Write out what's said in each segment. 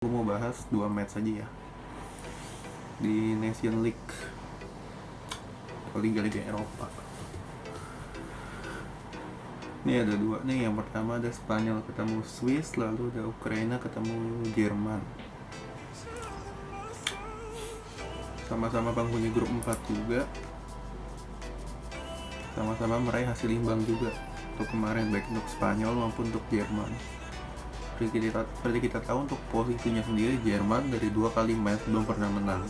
Gue mau bahas 2 match aja ya di Nation League atau Liga-Liga Eropa. Ini ada 2 nih. Yang pertama ada Spanyol ketemu Swiss, lalu ada Ukraina ketemu Jerman. Sama-sama penghuni grup 4 juga, sama-sama meraih hasil imbang juga untuk kemarin, baik untuk Spanyol maupun untuk Jerman. Seperti kita tahu, untuk posisinya sendiri Jerman dari 2 kali match belum pernah menang,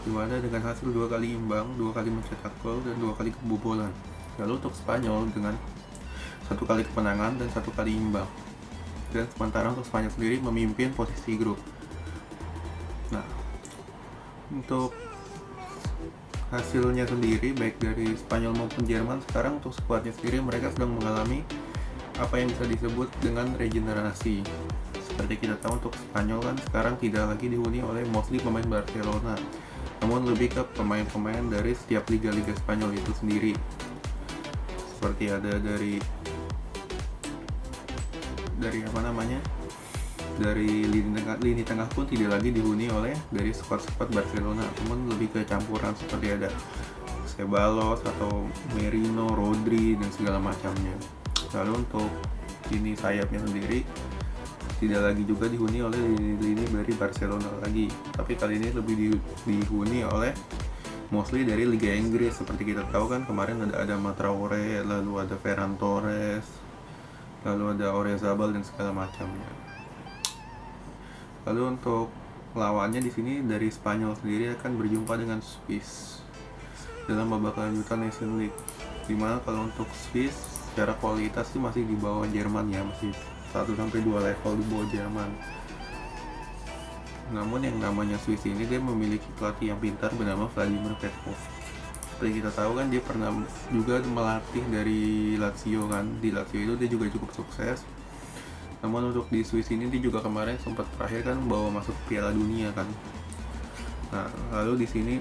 dimana dengan hasil 2 kali imbang, 2 kali mencetak gol, dan 2 kali kebobolan. Lalu untuk Spanyol dengan 1 kali kemenangan dan 1 kali imbang. Dan sementara untuk Spanyol sendiri memimpin posisi grup. Nah, untuk hasilnya sendiri baik dari Spanyol maupun Jerman, sekarang untuk skuadnya sendiri mereka sedang mengalami apa yang bisa disebut dengan regenerasi. Seperti kita tahu, untuk Spanyol kan sekarang tidak lagi dihuni oleh mostly pemain Barcelona, namun lebih ke pemain-pemain dari setiap liga-liga Spanyol itu sendiri. Seperti ada dari lini tengah pun tidak lagi dihuni oleh dari squad Barcelona, namun lebih ke campuran seperti ada Ceballos atau Merino, Rodri, dan segala macamnya. Lalu untuk lini sayapnya sendiri tidak lagi juga dihuni oleh lini dari Barcelona lagi, tapi kali ini lebih dihuni oleh mostly dari Liga Inggris. Seperti kita tahu kan, kemarin ada Adama Traore, lalu ada Ferran Torres, lalu ada Oyarzabal dan segala macamnya. Lalu untuk lawannya di sini dari Spanyol sendiri akan berjumpa dengan Swiss dalam babak lanjutan Nation League, dimana kalau untuk Swiss secara kualitas sih masih di bawah Jerman ya, masih 1-2 level di bawah Jerman. Namun yang namanya Swiss ini dia memiliki pelatih yang pintar bernama Vladimir Petkovic. Seperti kita tahu kan, dia pernah juga melatih dari Lazio kan. Di Lazio itu dia juga cukup sukses. Namun untuk di Swiss ini dia juga kemarin sempat terakhir kan bawa masuk Piala Dunia kan. Nah, lalu di sini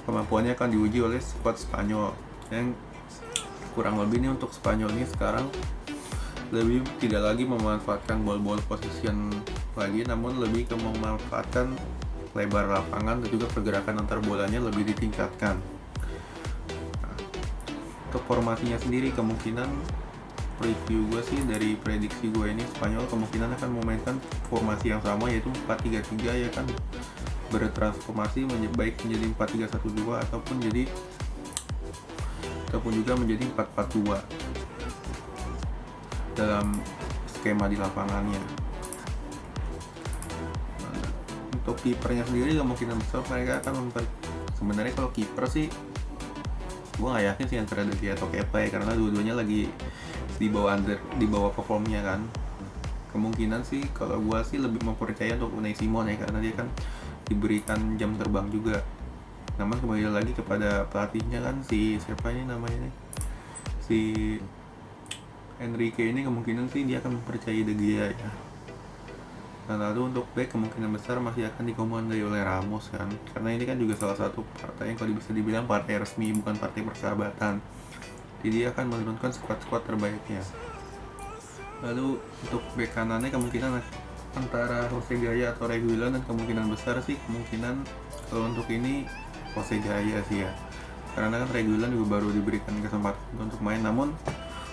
kemampuannya akan diuji oleh skuad Spanyol yang kurang lebih nih, untuk Spanyol ini sekarang lebih tidak lagi memanfaatkan ball position lagi, namun lebih ke memanfaatkan lebar lapangan dan juga pergerakan antar bolanya lebih ditingkatkan. Nah, untuk formasinya sendiri kemungkinan preview gue sih, dari prediksi gue ini Spanyol kemungkinan akan memainkan formasi yang sama, yaitu 4-3-3 ya kan, bertransformasi baik menjadi 4-3-1-2 ataupun juga menjadi 4-4-2 dalam skema di lapangannya. Nah, untuk kipernya sendiri kemungkinan besar mereka akan sebenarnya kalau kiper sih gue nggak yakin sih antara Devi atau Kepa ya, karena dua-duanya lagi di bawah performnya kan. Kemungkinan sih kalau gue sih lebih mempercaya untuk Unai Simon ya, karena dia kan diberikan jam terbang juga. Namun kembali lagi kepada pelatihnya kan, siapa ini namanya nih, si Enrique ini kemungkinan sih dia akan mempercayai De Gea ya. Nah, lalu untuk back kemungkinan besar masih akan dikomandai oleh Ramos kan, karena ini kan juga salah satu partai yang kalau bisa dibilang partai resmi, bukan partai persahabatan. Jadi dia akan menurunkan squad terbaiknya. Lalu untuk back kanannya kemungkinan antara Jose Gaya atau Reguilon, dan kemungkinan besar sih kalau untuk ini Jose Gaya sih ya, karena kan Reguilon juga baru diberikan kesempatan untuk main. Namun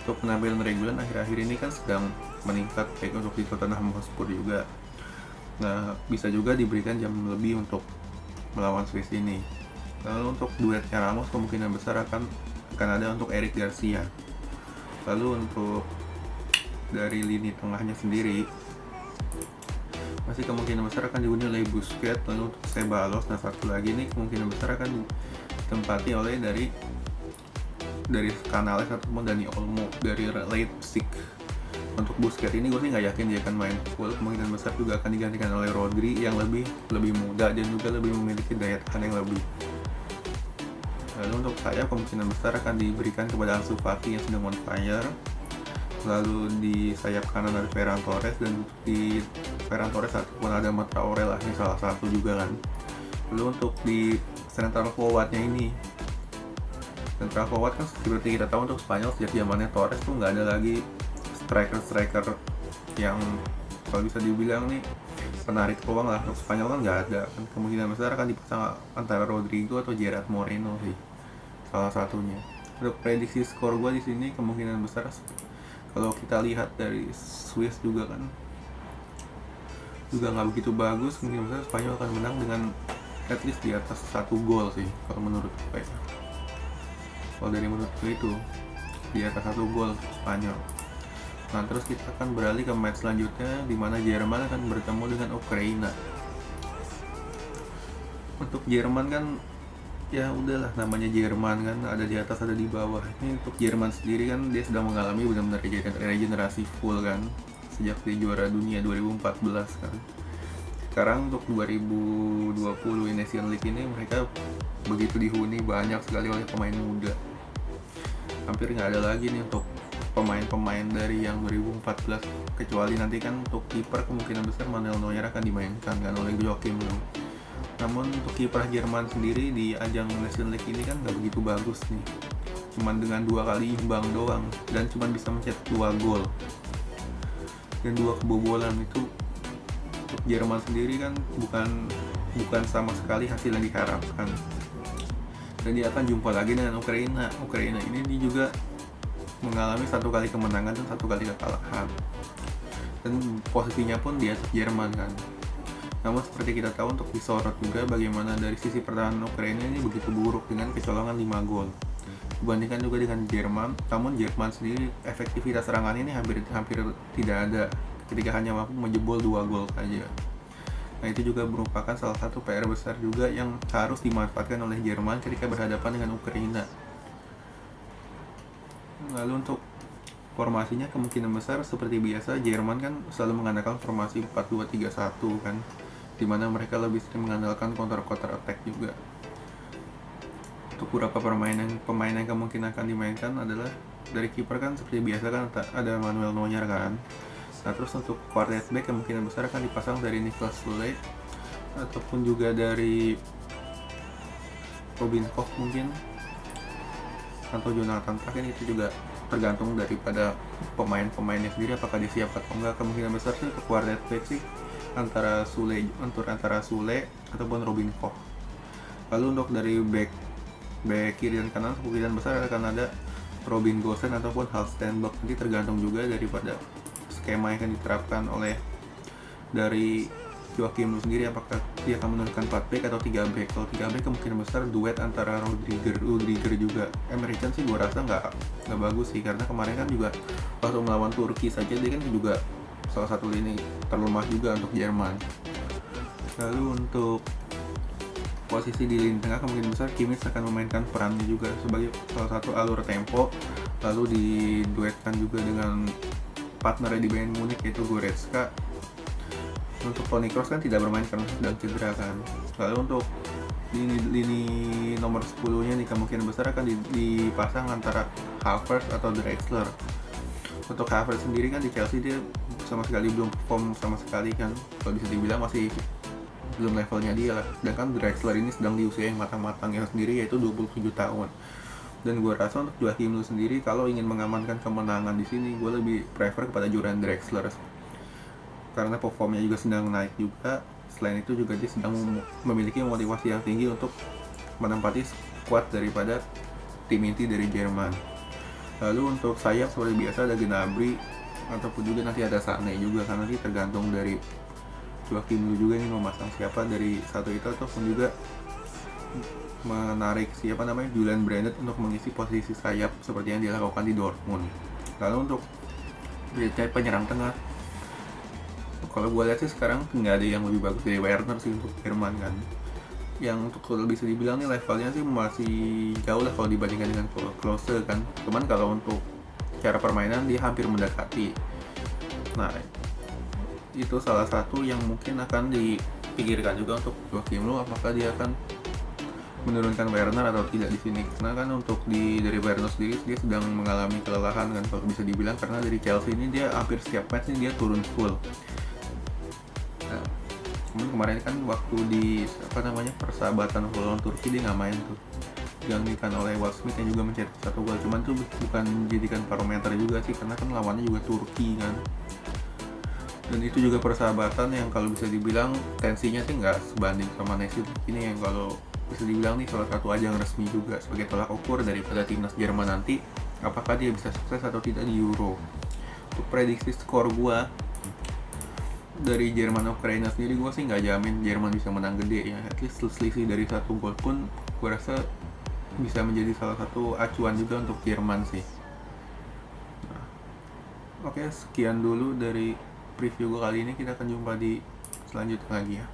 untuk penampilan Reguilon akhir-akhir ini kan sedang meningkat, baik untuk di Tottenham Hotspur juga. Nah, bisa juga diberikan jam lebih untuk melawan Swiss ini. Lalu untuk duetnya Ramos kemungkinan besar akan ada untuk Eric Garcia. Lalu untuk dari lini tengahnya sendiri masih kemungkinan besar akan dihuni oleh Busquets, lalu untuk Ceballos. Nah, satu lagi nih kemungkinan besar akan ditempati oleh dari Canales ataupun Dani Olmo dari Leipzig. Untuk Busquets ini gue sih nggak yakin dia akan main full, kemungkinan besar juga akan digantikan oleh Rodri yang lebih muda dan juga lebih memiliki daya tahan yang lebih. Lalu untuk sayap kemungkinan besar akan diberikan kepada Ansu Fati yang sedang on fire. Lalu di sayap kanan ada Ferran Torres, dan di Ferran Torres ataupun ada Traore lah, ini salah satu juga kan. Lalu untuk di central forwardnya ini, central forward kan seperti kita tahu untuk Spanyol sejak zamannya Torres tuh nggak ada lagi striker yang kalau bisa dibilang nih penarik peluang lah. Untuk Spanyol kan nggak ada kan, kemungkinan besar akan dipasang antara Rodrigo atau Gerard Moreno sih salah satunya. Untuk prediksi skor gue di sini kemungkinan besar kalau kita lihat dari Swiss juga kan juga nggak begitu bagus, kemungkinan besar Spanyol akan menang dengan at least di atas 1 gol sih kalau menurut gue. Kalau dari menurut gue itu di atas 1 gol Spanyol. Nah terus kita akan beralih ke match selanjutnya di mana Jerman akan bertemu dengan Ukraina. Untuk Jerman kan ya udahlah, namanya Jerman kan, ada di atas ada di bawah. Ini untuk Jerman sendiri kan dia sedang mengalami benar-benar regenerasi full kan sejak di juara dunia 2014 kan. Sekarang untuk 2020 Nation League ini mereka begitu dihuni banyak sekali oleh pemain muda. Hampir nggak ada lagi nih untuk pemain-pemain dari yang 2014, kecuali nanti kan untuk kiper kemungkinan besar Manuel Neuer akan dimainkan kan oleh Joachim Löw. Namun untuk kiper Jerman sendiri di ajang Nation League ini kan nggak begitu bagus nih, cuman dengan 2 kali imbang doang dan cuman bisa mencetak 2 gol dan 2 kebobolan. Itu untuk Jerman sendiri kan bukan sama sekali hasil yang diharapkan. Dan dia akan jumpa lagi dengan Ukraina. Ukraina ini dia juga mengalami 1 kali kemenangan dan 1 kali kekalahan. Dan posisinya pun di atas Jerman kan. Namun seperti kita tahu untuk disorot juga bagaimana dari sisi pertahanan Ukraina ini begitu buruk dengan kecolongan 5 gol. Dibandingkan juga dengan Jerman, namun Jerman sendiri efektivitas serangan ini hampir tidak ada ketika hanya mampu menjebol 2 gol saja. Nah itu juga merupakan salah satu PR besar juga yang harus dimanfaatkan oleh Jerman ketika berhadapan dengan Ukraina. Lalu untuk formasinya kemungkinan besar seperti biasa Jerman kan selalu mengandalkan formasi 4-2-3-1 kan, dimana mereka lebih sering mengandalkan counter attack juga. Untuk beberapa pemain yang kemungkinan akan dimainkan adalah dari kiper kan seperti biasa kan ada Manuel Neuer kan. Nah terus untuk quartet back kemungkinan besar akan dipasang dari Niklas Süle ataupun juga dari Robin Koch mungkin atau Jonathan Tah. Itu juga tergantung daripada pemain-pemainnya sendiri apakah dia siap atau enggak. Kemungkinan besar sih untuk quartet back sih antara Sule ataupun Robin Koch. Lalu untuk dari back kiri dan kanan kemungkinan besar akan ada Robin Gosens ataupun Hal Stenberg. Nanti tergantung juga daripada skema yang akan diterapkan oleh dari Joachim Löw sendiri, apakah dia akan menurunkan 4 back atau 3 back. Kalau 3 back kemungkinan besar duet antara Rudiger juga Emre Can sih gue rasa nggak bagus sih, karena kemarin kan juga waktu melawan Turki saja dia kan juga salah satu lini terlemah juga untuk Jerman. Lalu untuk posisi di lini tengah kemungkinan besar Kimmich akan memainkan perannya juga sebagai salah satu alur tempo, lalu diduetkan juga dengan partner di Bayern Munich yaitu Goretzka. Untuk Toni Kroos kan tidak bermain karena sedang cedera kan. Lalu untuk lini nomor 10-nya nih kemungkinan besar akan dipasang antara Havertz atau Draxler. Untuk Havertz sendiri kan di Chelsea dia sama sekali belum perform sama sekali kan, kalau bisa dibilang masih belum levelnya dia lah. Sedangkan Draxler ini sedang di usia yang matang-matangnya sendiri yaitu 27 tahun. Dan gue rasa untuk Joachim Löw sendiri kalau ingin mengamankan kemenangan di sini, gue lebih prefer kepada Julian Draxler karena performnya juga sedang naik juga. Selain itu juga dia sedang memiliki motivasi yang tinggi untuk menempati skuad daripada tim inti dari Jerman. Lalu untuk sayap seperti biasa ada Gnabry ataupun juga nanti ada Sané juga, karena nanti tergantung dari Joachim Löw juga nih memasang siapa dari satu itu, ataupun juga menarik Julian Brandt untuk mengisi posisi sayap seperti yang dilakukan di Dortmund. Lalu untuk penyerang tengah, kalau gue lihat sih sekarang nggak ada yang lebih bagus dari Werner sih untuk Jerman kan. Yang untuk kalau bisa dibilang nih levelnya sih masih jauh lah kalau dibandingkan dengan Klose kan. Cuman kalau untuk cara permainan dia hampir mendekati. Nah itu salah satu yang mungkin akan dipikirkan juga untuk Joachim Löw, apakah dia akan menurunkan Werner atau tidak di sini. Karena kan untuk dari Werner sendiri dia sedang mengalami kelelahan kan kalau bisa dibilang, karena dari Chelsea ini dia hampir setiap match ini dia turun full. Cuman kemarin kan waktu di persahabatan lawan Turki dia nggak main tuh, digantikan oleh Walt Smith yang juga mencetak 1 gol. Cuman tuh bukan dijadikan parameter juga sih, karena kan lawannya juga Turki kan. Dan itu juga persahabatan yang kalau bisa dibilang tensinya sih nggak sebanding sama Nations League ini, yang kalau bisa dibilang nih salah satu ajang resmi juga sebagai tolak ukur daripada timnas Jerman nanti apakah dia bisa sukses atau tidak di Euro. Untuk prediksi skor gua dari Jerman Ukraina sendiri, gue sih nggak jamin Jerman bisa menang gede ya. At least selisih dari 1 gol pun gue rasa bisa menjadi salah satu acuan juga untuk Jerman sih. Oke, sekian dulu dari preview gue kali ini. Kita akan jumpa di selanjutnya lagi ya.